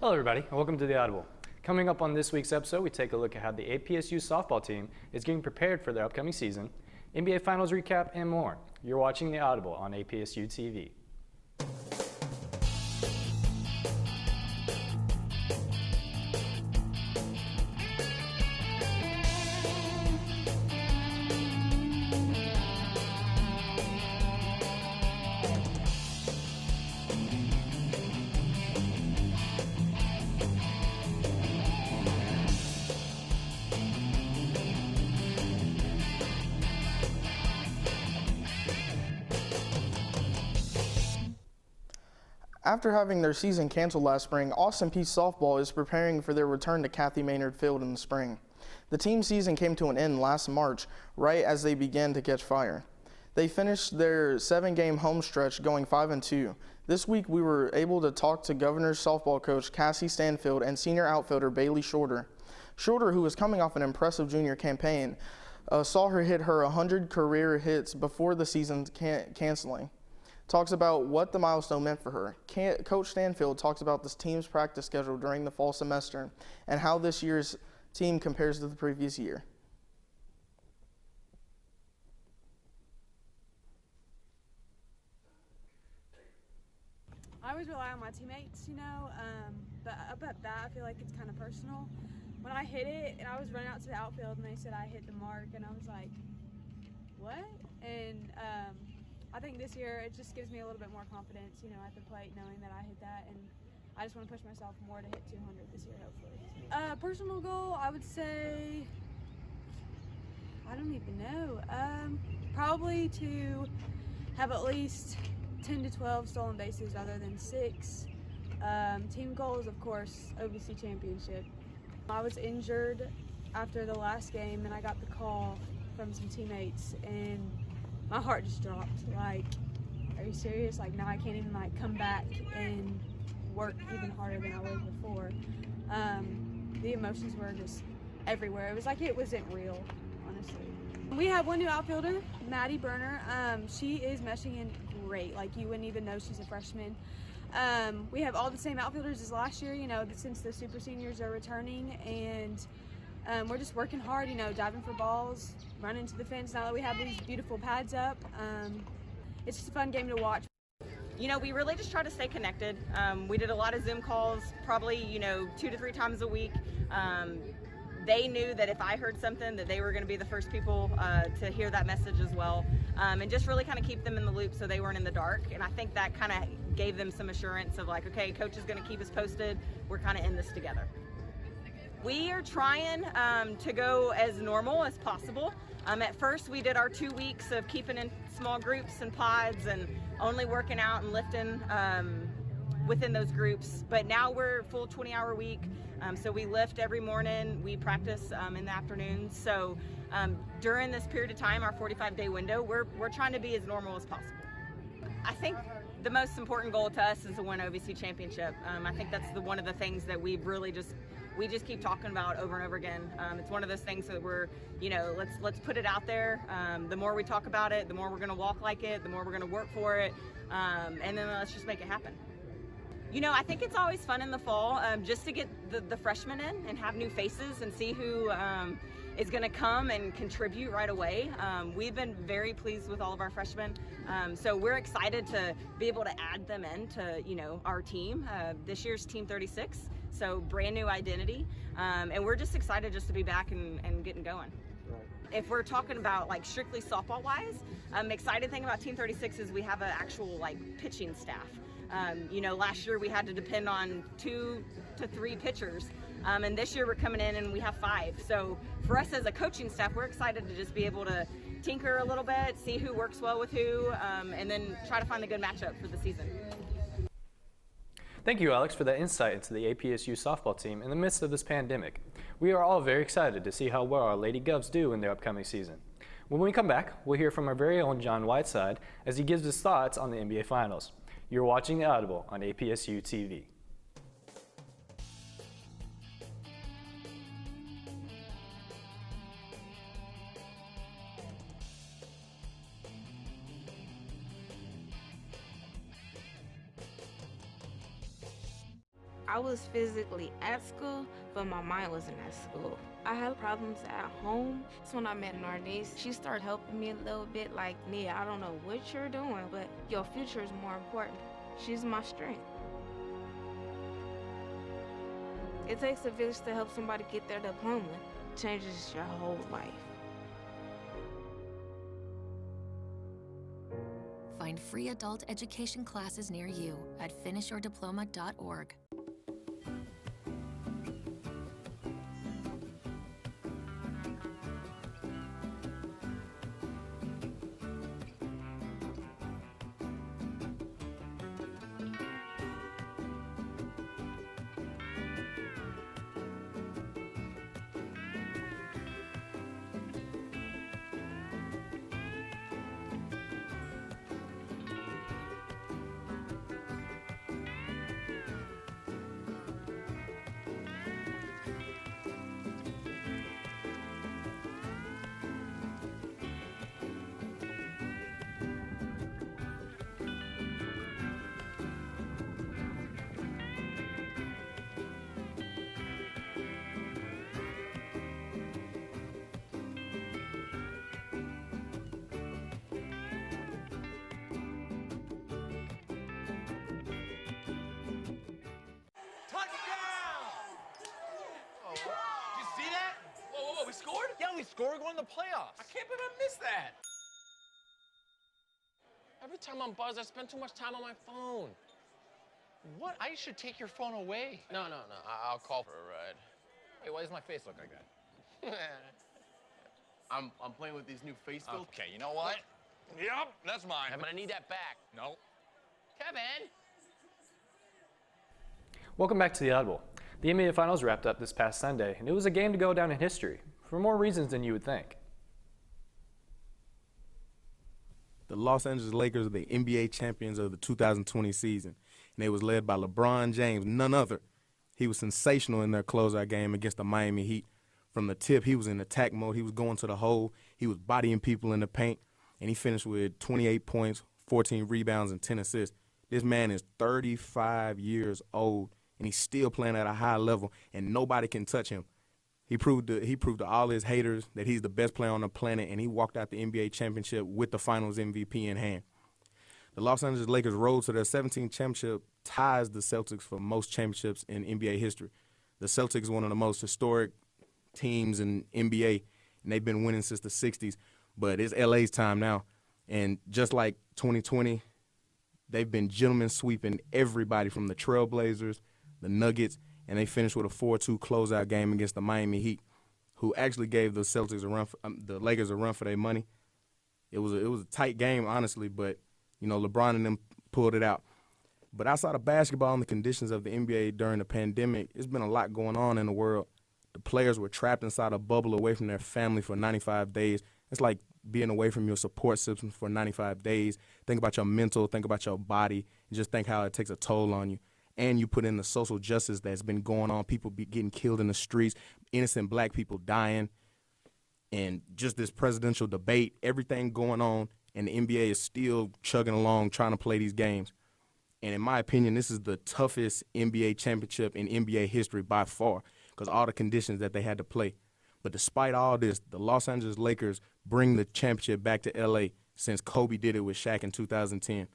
Hello everybody, and welcome to The Audible. Coming up on this week's episode, we take a look at how the APSU softball team is getting prepared for their upcoming season, NBA Finals recap, and more. You're watching The Audible on APSU-TV. After having their season canceled last spring, Austin Peay softball is preparing for their return to Kathy Maynard Field in the spring. The team season came to an end last March, right as they began to catch fire. They finished their 7-game home stretch going 5-2. This week we were able to talk to Governor's softball coach Cassie Stanfield and senior outfielder Bailey Shorter. Shorter, who was coming off an impressive junior campaign, saw her hit her 100 career hits before the season canceling. Talks about what the milestone meant for her. Coach Stanfield talks about this team's practice schedule during the fall semester and how this year's team compares to the previous year. I always rely on my teammates, but up at bat, I feel like it's kind of personal. When I hit it, and I was running out to the outfield, and they said I hit the mark, and I was like, what? And I think this year it just gives me a little bit more confidence, at the plate, knowing that I hit that, and I just want to push myself more to hit 200 this year, hopefully. Personal goal, I would say, I don't even know. Probably to have at least 10 to 12 stolen bases rather than 6. Team goals, of course, OVC championship. I was injured after the last game, and I got the call from some teammates, and my heart just dropped. Like, are you serious? Like, now I can't even come back and work even harder than I was before. The emotions were just everywhere. It was like it wasn't real, honestly. We have one new outfielder, Maddie Berner. She is meshing in great. Like, you wouldn't even know she's a freshman. We have all the same outfielders as last year, since the super seniors are returning, and we're just working hard, diving for balls, running to the fence now that we have these beautiful pads up. It's just a fun game to watch. We really just try to stay connected. We did a lot of Zoom calls, probably, 2 to 3 times a week. They knew that if I heard something, that they were going to be the first people to hear that message as well, and just really kind of keep them in the loop so they weren't in the dark. And I think that kind of gave them some assurance of like, okay, coach is going to keep us posted. We're kind of in this together. We are trying to go as normal as possible. At first, we did our 2 weeks of keeping in small groups and pods and only working out and lifting within those groups. But now we're full 20-hour week. So we lift every morning, we practice in the afternoons. So during this period of time, our 45-day window, we're trying to be as normal as possible. I think the most important goal to us is to win OVC championship. I think that's one of the things that we just keep talking about over and over again. It's one of those things that we're, let's put it out there. The more we talk about it, the more we're gonna walk like it, the more we're gonna work for it, and then let's just make it happen. I think it's always fun in the fall just to get the freshmen in and have new faces and see who is going to come and contribute right away. We've been very pleased with all of our freshmen, so we're excited to be able to add them into our team. This year's Team 36, so brand new identity, and we're just excited just to be back and getting going. If we're talking about strictly softball wise, exciting thing about Team 36 is we have an actual pitching staff. Last year we had to depend on 2 to 3 pitchers, and this year we're coming in and we have 5. So for us as a coaching staff, we're excited to just be able to tinker a little bit, see who works well with who, and then try to find the good matchup for the season. Thank you, Alex, for that insight into the APSU softball team in the midst of this pandemic. We are all very excited to see how well our Lady Govs do in their upcoming season. When we come back, we'll hear from our very own John Whiteside as he gives his thoughts on the NBA Finals. You're watching The Audible on APSU-TV. I was physically at school, but my mind wasn't at school. I had problems at home. That's when I met Narnese. She started helping me a little bit, like, Nia, I don't know what you're doing, but your future is more important. She's my strength. It takes a village to help somebody get their diploma. It changes your whole life. Find free adult education classes near you at finishyourdiploma.org. We scored? Yeah, we scored. We're going to the playoffs. I can't believe I missed that. Every time I'm buzzed, I spend too much time on my phone. What? I should take your phone away. No. I'll call for a ride. Hey, why does my face look like that? I'm playing with these new face filters. Okay, you know what? Yep, that's mine. I'm gonna need that back. No. Kevin! Welcome back to the Audible. The NBA Finals wrapped up this past Sunday, and it was a game to go down in history, for more reasons than you would think. The Los Angeles Lakers are the NBA champions of the 2020 season, and they was led by LeBron James, none other. He was sensational in their closeout game against the Miami Heat. From the tip, he was in attack mode. He was going to the hole. He was bodying people in the paint, and he finished with 28 points, 14 rebounds, and 10 assists. This man is 35 years old, and he's still playing at a high level, and nobody can touch him. He proved to all his haters that he's the best player on the planet, and he walked out the NBA championship with the Finals MVP in hand. The Los Angeles Lakers' road to their 17th championship ties the Celtics for most championships in NBA history. The Celtics are one of the most historic teams in NBA, and they've been winning since the 60s, but it's LA's time now. And just like 2020, they've been gentlemen sweeping everybody from the Trailblazers, the Nuggets, and they finished with a 4-2 closeout game against the Miami Heat, who actually gave the Celtics a run, the Lakers a run for their money. It was a tight game, honestly, but LeBron and them pulled it out. But outside of basketball and the conditions of the NBA during the pandemic, it's been a lot going on in the world. The players were trapped inside a bubble away from their family for 95 days. It's like being away from your support system for 95 days. Think about your mental, think about your body, and just think how it takes a toll on you. And you put in the social justice that's been going on, people getting killed in the streets, innocent black people dying, and just this presidential debate, everything going on, and the NBA is still chugging along trying to play these games. And in my opinion, this is the toughest NBA championship in NBA history by far because all the conditions that they had to play. But despite all this, the Los Angeles Lakers bring the championship back to L.A. since Kobe did it with Shaq in 2010.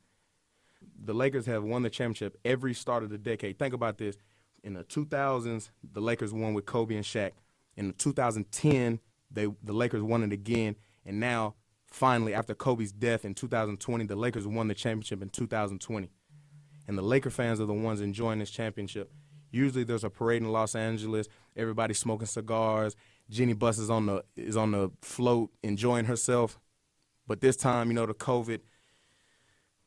The Lakers have won the championship every start of the decade. Think about this. In the 2000s, the Lakers won with Kobe and Shaq. In the 2010, the Lakers won it again. And now, finally, after Kobe's death in 2020, the Lakers won the championship in 2020. And the Laker fans are the ones enjoying this championship. Usually there's a parade in Los Angeles. Everybody's smoking cigars. Jeannie Buss is on the float enjoying herself. But this time, the COVID,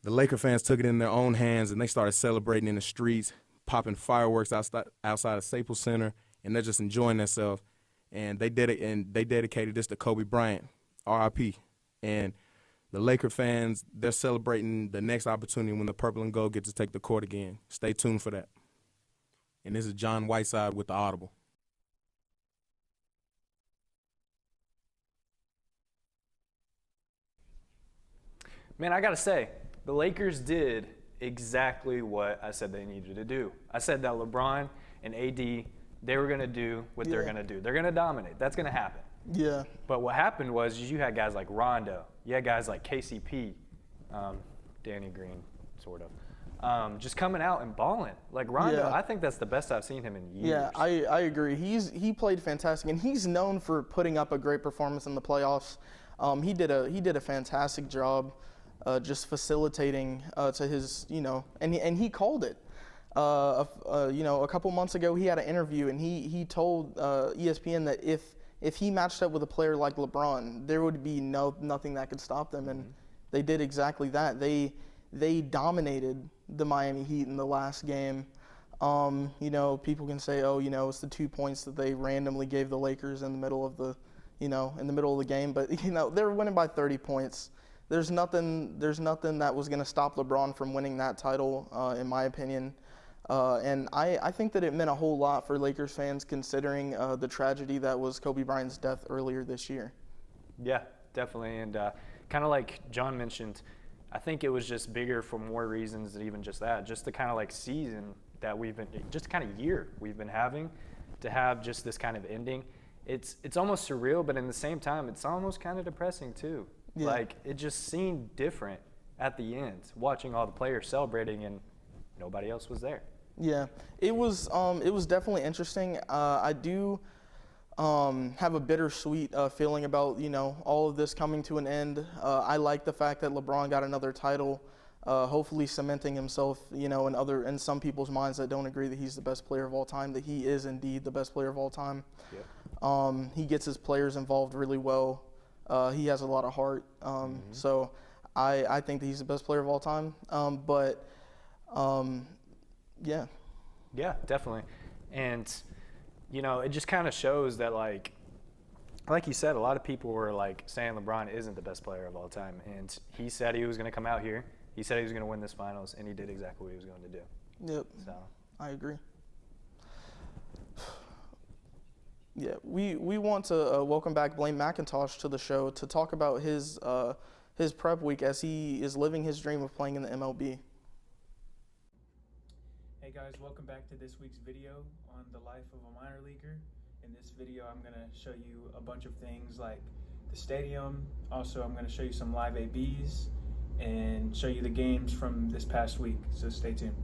the Laker fans took it in their own hands, and they started celebrating in the streets, popping fireworks outside of Staples Center, and they're just enjoying themselves. And they dedicated this to Kobe Bryant, R.I.P. And the Laker fans, they're celebrating the next opportunity when the purple and gold get to take the court again. Stay tuned for that. And this is John Whiteside with the Audible. Man, I gotta say, the Lakers did exactly what I said they needed to do. I said that LeBron and AD, they were going to do what they're going to do. They're going to dominate. That's going to happen. Yeah. But what happened was you had guys like Rondo. You had guys like KCP, Danny Green, sort of, just coming out and balling. Like Rondo, I think that's the best I've seen him in years. Yeah, I agree. He played fantastic, and he's known for putting up a great performance in the playoffs. He did a fantastic job just facilitating to his, and he called it. A couple months ago, he had an interview, and he told ESPN that if he matched up with a player like LeBron, there would be nothing that could stop them, and they did exactly that. They dominated the Miami Heat in the last game. People can say, it's the 2 points that they randomly gave the Lakers in the middle of the game, but they were winning by 30 points. There's nothing that was going to stop LeBron from winning that title, in my opinion. And I think that it meant a whole lot for Lakers fans considering the tragedy that was Kobe Bryant's death earlier this year. Yeah, definitely. And kind of like John mentioned, I think it was just bigger for more reasons than even just that. Just the kind of like season that just kind of year we've been having, to have just this kind of ending. It's almost surreal, but in the same time, it's almost kind of depressing too. Yeah. Like, it just seemed different at the end, watching all the players celebrating and nobody else was there. Yeah, it was definitely interesting. I do have a bittersweet feeling about all of this coming to an end. I like the fact that LeBron got another title, hopefully cementing himself, in some people's minds that don't agree that he's the best player of all time, that he is indeed the best player of all time. Yeah. He gets his players involved really well. He has a lot of heart. So I think that he's the best player of all time. Yeah. Yeah, definitely. And, it just kind of shows that, like you said, a lot of people were, saying LeBron isn't the best player of all time. And he said he was going to come out here. He said he was going to win this finals, and he did exactly what he was going to do. Yep. So I agree. Yeah, we want to welcome back Blaine McIntosh to the show to talk about his prep week as he is living his dream of playing in the MLB. Hey guys, welcome back to this week's video on the life of a minor leaguer. In this video, I'm going to show you a bunch of things like the stadium. Also, I'm going to show you some live ABs and show you the games from this past week, so stay tuned.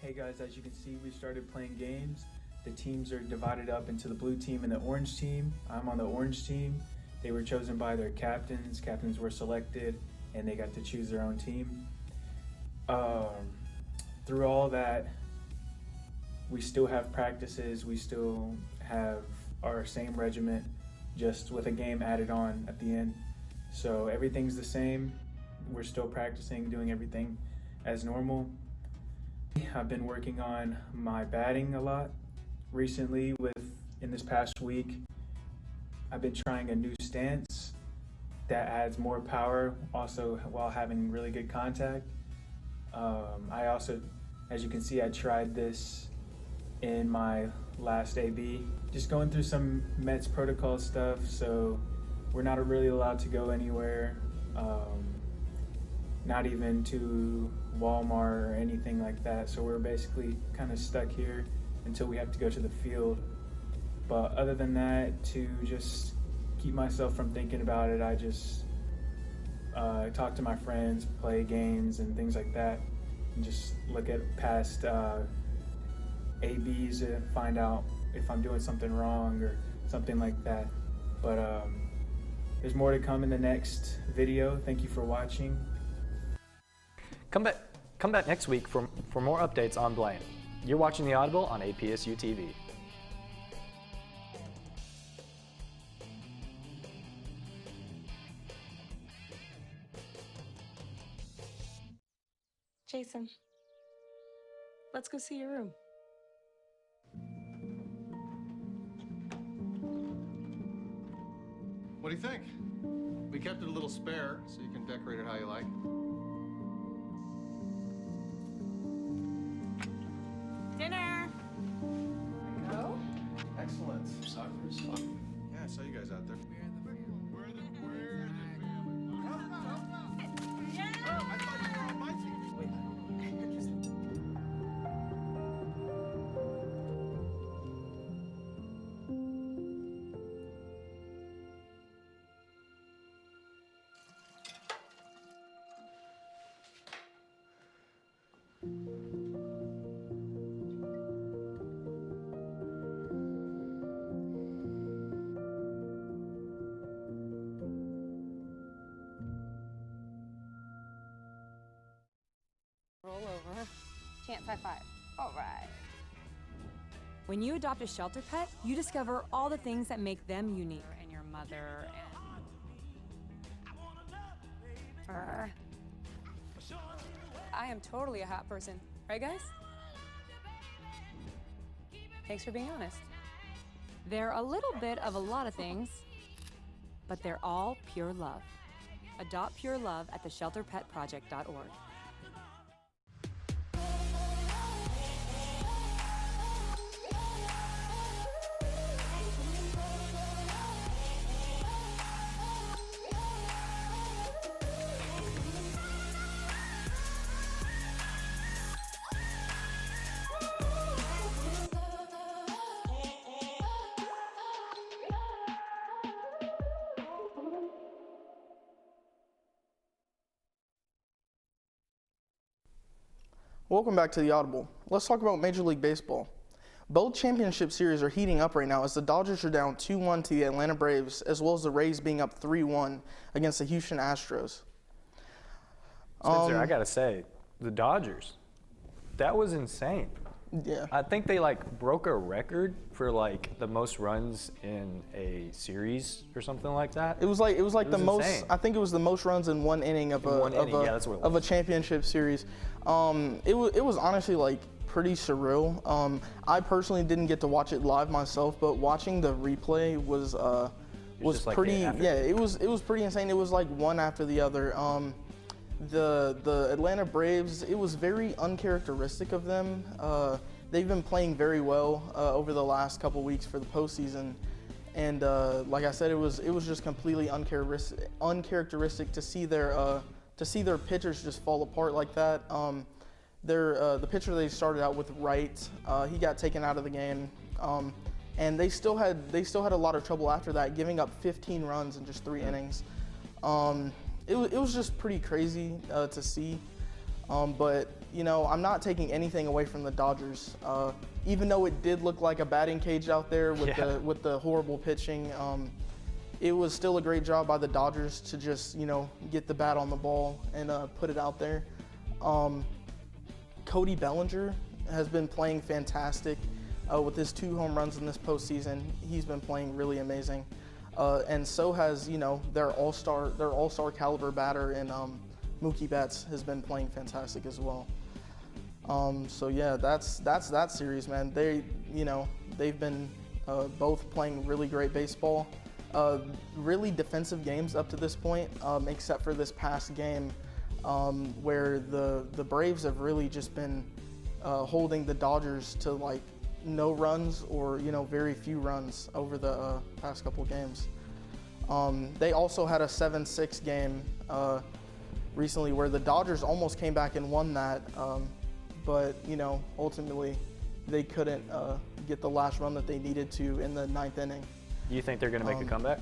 Hey guys, as you can see, we started playing games. The teams are divided up into the blue team and the orange team. I'm on the orange team. They were chosen by their captains. Captains were selected, and they got to choose their own team. Through all that, we still have practices. We still have our same regiment, just with a game added on at the end. So everything's the same. We're still practicing, doing everything as normal. I've been working on my batting a lot recently. In this past week, I've been trying a new stance that adds more power, also while having really good contact. I also, as you can see, I tried this in my last AB. Just going through some Mets protocol stuff, so we're not really allowed to go anywhere, not even to Walmart or anything like that. So we're basically kind of stuck here until we have to go to the field. But other than that, to just keep myself from thinking about it, I just talk to my friends, play games and things like that, and just look at past ABs to find out if I'm doing something wrong or something like that. But there's more to come in the next video. Thank you for watching. Come back next week for more updates on Blaine. You're watching The Audible on APSU-TV. Jason, let's go see your room. What do you think? We kept it a little spare, so you can decorate it how you like. Dinner! Go? Excellent. Soccer is fun. Yeah, I saw you guys out there. We're the family. Yeah! Oh, I thought you were on my team. Wait. Roll over. Chance high five. All right. When you adopt a shelter pet, you discover all the things that make them unique. And your mother and... I am totally a hat person. Right, guys? Thanks for being honest. They're a little bit of a lot of things, but they're all pure love. Adopt pure love at theshelterpetproject.org. Welcome back to The Audible. Let's talk about Major League Baseball. Both championship series are heating up right now as the Dodgers are down 2-1 to the Atlanta Braves, as well as the Rays being up 3-1 against the Houston Astros. Spencer, I gotta say, the Dodgers, that was insane. Yeah. I think they broke a record for the most runs in a series or something like that. It was the insane. most. I think it was the most runs in one inning of a championship series. It was honestly pretty surreal. I personally didn't get to watch it live myself, but watching the replay was pretty. Yeah, it was pretty insane. It was one after the other. The Atlanta Braves, it was very uncharacteristic of them. They've been playing very well over the last couple weeks for the postseason, and like I said, it was just completely uncharacteristic to see their pitchers just fall apart like that. The pitcher they started out with, Wright, he got taken out of the game, and they still had a lot of trouble after that, giving up 15 runs in just 3 innings. It was just pretty crazy to see, but I'm not taking anything away from the Dodgers. Even though it did look like a batting cage out there with the horrible pitching, it was still a great job by the Dodgers to just get the bat on the ball and put it out there. Cody Bellinger has been playing fantastic with his 2 home runs in this postseason. He's been playing really amazing. And so has their all-star caliber batter and Mookie Betts has been playing fantastic as well. So yeah, that's that series, man. They've been both playing really great baseball, really defensive games up to this point, except for this past game where the Braves have really just been holding the Dodgers to no runs or very few runs over the past couple games. They also had a 7-6 game recently where the Dodgers almost came back and won that, but ultimately they couldn't get the last run that they needed to in the 9th inning. Do you think they're going to make a comeback?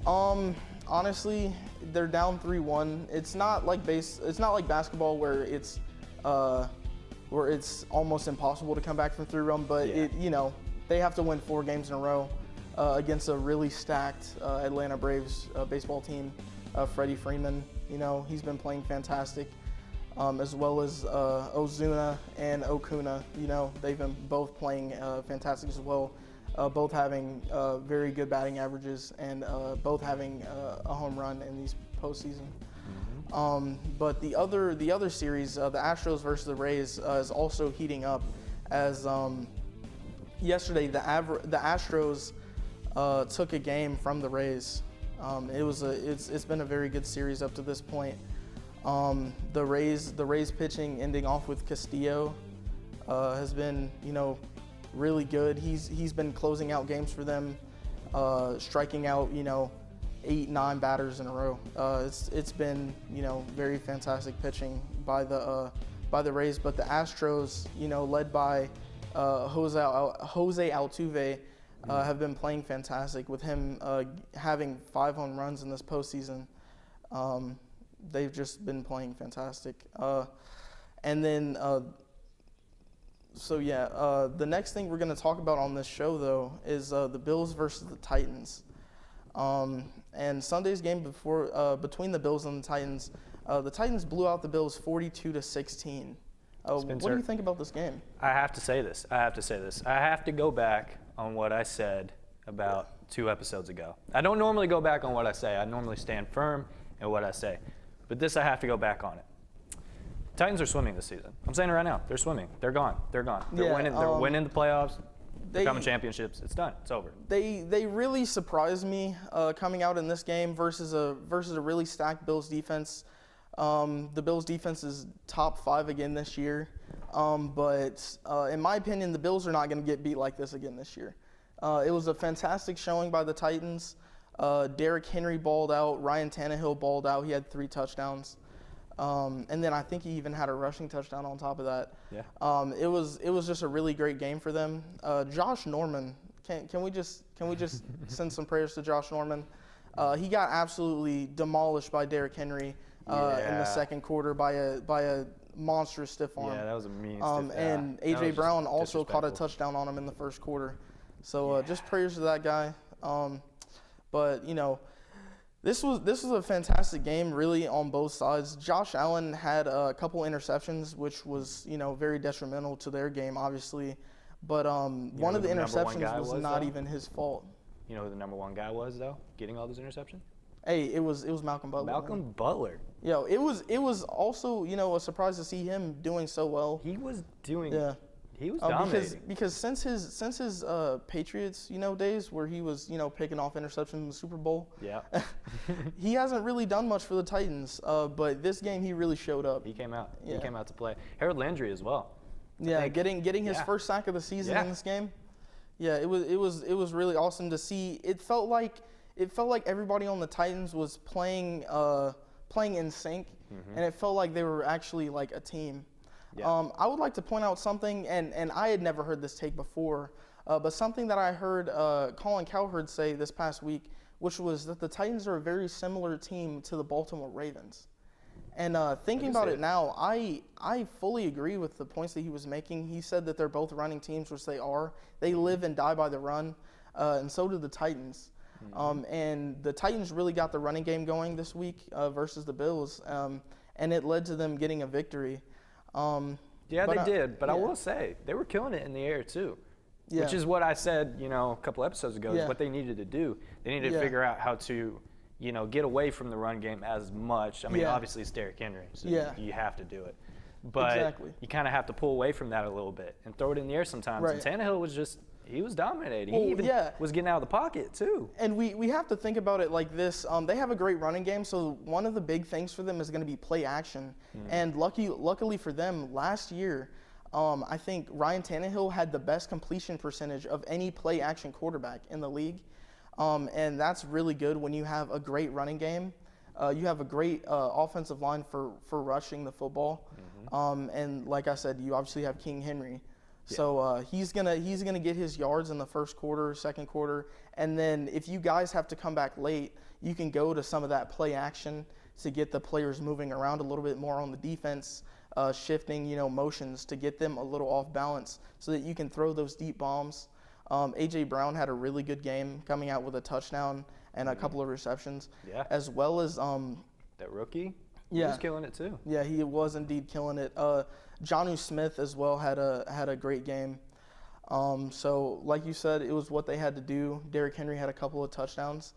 Honestly, they're down 3-1. It's not like basketball where it's almost impossible to come back from 3 runs, but they have to win 4 games in a row against a really stacked Atlanta Braves baseball team. Freddie Freeman, he's been playing fantastic, as well as Ozuna and Okuna. They've been both playing fantastic as well, both having very good batting averages and both having a home run in these postseason. But the other series, the Astros versus the Rays, is also heating up. As yesterday, the Astros took a game from the Rays. It's been a very good series up to this point. The Rays pitching, ending off with Castillo, has been really good. He's been closing out games for them, striking out 8-9 batters in a row. It's been very fantastic pitching by the Rays, but the Astros, led by Jose Altuve, have been playing fantastic with him having 5 home runs in this postseason. They've just been playing fantastic. And then, the next thing we're going to talk about on this show, though, is the Bills versus the Titans. And Sunday's game between the Bills and the Titans blew out the Bills 42-16. What do you think about this game? I have to say this. I have to go back on what I said about 2 episodes ago. I don't normally go back on what I say. I normally stand firm in what I say. But this, I have to go back on it. Titans are swimming this season. I'm saying it right now. They're swimming. They're gone. They're winning. They're winning the playoffs. They're coming championships. It's done. It's over. They really surprised me coming out in this game versus a really stacked Bills defense. The Bills defense is top 5 again this year. But in my opinion, the Bills are not going to get beat like this again this year. It was a fantastic showing by the Titans. Derrick Henry balled out. Ryan Tannehill balled out. He had 3 touchdowns. And then I think he even had a rushing touchdown on top of that. Yeah. It was just a really great game for them. Josh Norman, can we just send some prayers to Josh Norman? He got absolutely demolished by Derrick Henry in the second quarter by a monstrous stiff arm. Yeah, that was a mean stiff. And A.J. Brown also caught a touchdown on him in the first quarter. So just prayers to that guy. But this was a fantastic game, really, on both sides. Josh Allen had a couple interceptions, which was very detrimental to their game, obviously. But one of the interceptions was not even his fault. You know who the number 1 guy was, though, getting all those interceptions? Hey, it was Malcolm Butler. Malcolm Butler. It was also a surprise to see him doing so well. He was doing. Yeah. He was dominating. Because since his Patriots days where he was picking off interceptions in the Super Bowl. Yeah. He hasn't really done much for the Titans. But this game he really showed up. He came out. Yeah. He came out to play. Harold Landry as well. Yeah, getting his first sack of the season in this game. Yeah, it was really awesome to see. It felt like everybody on the Titans was playing in sync, and it felt like they were actually like a team. Yeah. I would like to point out something, and I had never heard this take before, but something that I heard Colin Cowherd say this past week, which was that the Titans are a very similar team to the Baltimore Ravens. And thinking about it now, I fully agree with the points that he was making. He said that they're both running teams, which they are. They live and die by the run, and so do the Titans. And the Titans really got the running game going this week versus the Bills, and it led to them getting a victory. They did, but I will say they were killing it in the air too, which is what I said, a couple episodes ago. Is what they needed to do. They needed to figure out how to, get away from the run game as much. I mean, obviously it's Derrick Henry, so you have to do it, but you kind of have to pull away from that a little bit and throw it in the air sometimes. Right. And Tannehill was he was dominating. He even was getting out of the pocket too. And we have to think about it like this. They have a great running game, so one of the big things for them is going to be play action. And luckily for them, last year, I think Ryan Tannehill had the best completion percentage of any play action quarterback in the league. And that's really good when you have a great running game. You have a great offensive line for rushing the football. And like I said, you obviously have King Henry. So he's gonna get his yards in the first quarter, second quarter, and then if you guys have to come back late, you can go to some of that play action to get the players moving around a little bit more on the defense, shifting motions to get them a little off balance, so that you can throw those deep bombs. A.J. Brown had a really good game, coming out with a touchdown and a couple of receptions. Yeah. As well as that rookie. He yeah, was killing it too. Yeah, he was indeed killing it. Jonnu Smith as well had a great game. So like you said, it was what they had to do. Derrick Henry had a couple of touchdowns.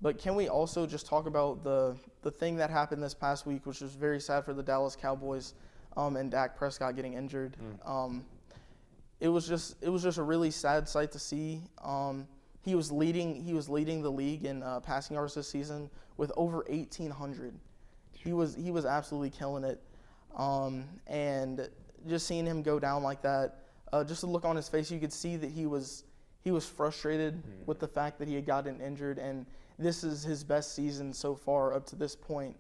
But can we also just talk about the thing that happened this past week, which was very sad for the Dallas Cowboys, and Dak Prescott getting injured. It was just a really sad sight to see. He was leading the league in passing yards this season with over 1,800. He was absolutely killing it. And just seeing him go down like that, just the look on his face, you could see that he was frustrated with the fact that he had gotten injured, and this is his best season so far up to this point.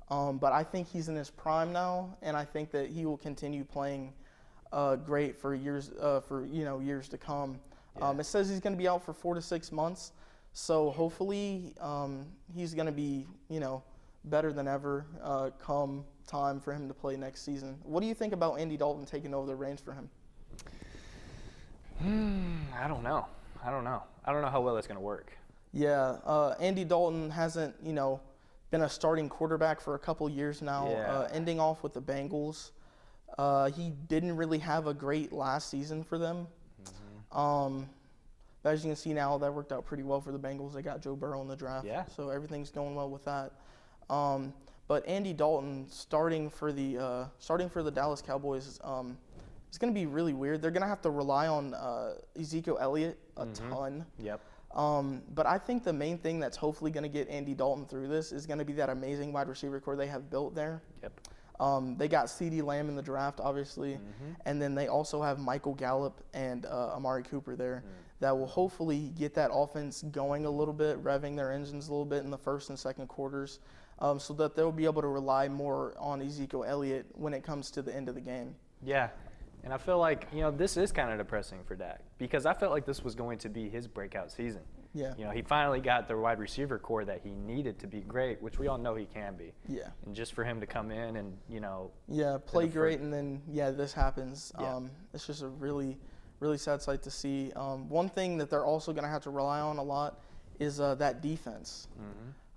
But I think he's in his prime now, and I think that he will continue playing great for years to come. Yeah. It says he's going to be out for 4 to 6 months, so hopefully he's going to be better than ever come time for him to play next season. What do you think about Andy Dalton taking over the reins for him? I don't know how well that's going to work. Yeah, Andy Dalton hasn't been a starting quarterback for a couple years now. Yeah. Ending off with the Bengals, he didn't really have a great last season for them. But as you can see now, that worked out pretty well for the Bengals. They got Joe Burrow in the draft, so everything's going well with that. But Andy Dalton starting for the Dallas Cowboys is going to be really weird. They're going to have to rely on Ezekiel Elliott a ton. Yep. But I think the main thing that's hopefully going to get Andy Dalton through this is going to be that amazing wide receiver core they have built there. Yep. They got CeeDee Lamb in the draft, obviously, and then they also have Michael Gallup and Amari Cooper there that will hopefully get that offense going a little bit, revving their engines a little bit in the first and second quarters, so that they'll be able to rely more on Ezekiel Elliott when it comes to the end of the game. Yeah. And I feel like, this is kind of depressing for Dak because I felt like this was going to be his breakout season. Yeah. He finally got the wide receiver core that he needed to be great, which we all know he can be. Yeah. And just for him to come in and, Yeah, play great and then, this happens. Yeah. It's just a really, really sad sight to see. One thing that they're also going to have to rely on a lot is that defense.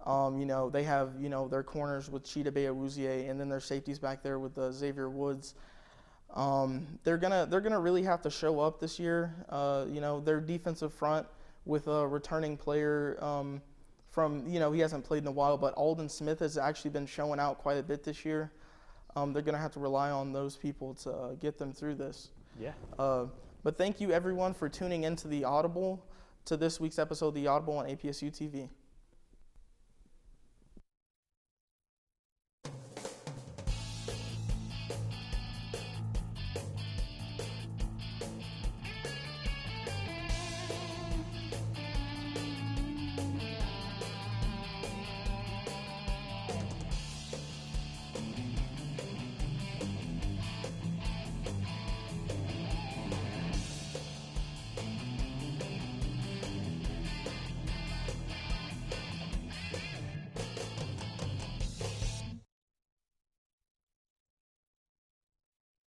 They have, their corners with Cheetah Awuzie and then their safeties back there with Xavier Woods. They're gonna really have to show up this year. Their defensive front with a returning player from he hasn't played in a while, but Aldon Smith has actually been showing out quite a bit this year. They're gonna have to rely on those people to get them through this. Yeah. But thank you everyone for tuning into the Audible, to this week's episode of the Audible on APSU-TV.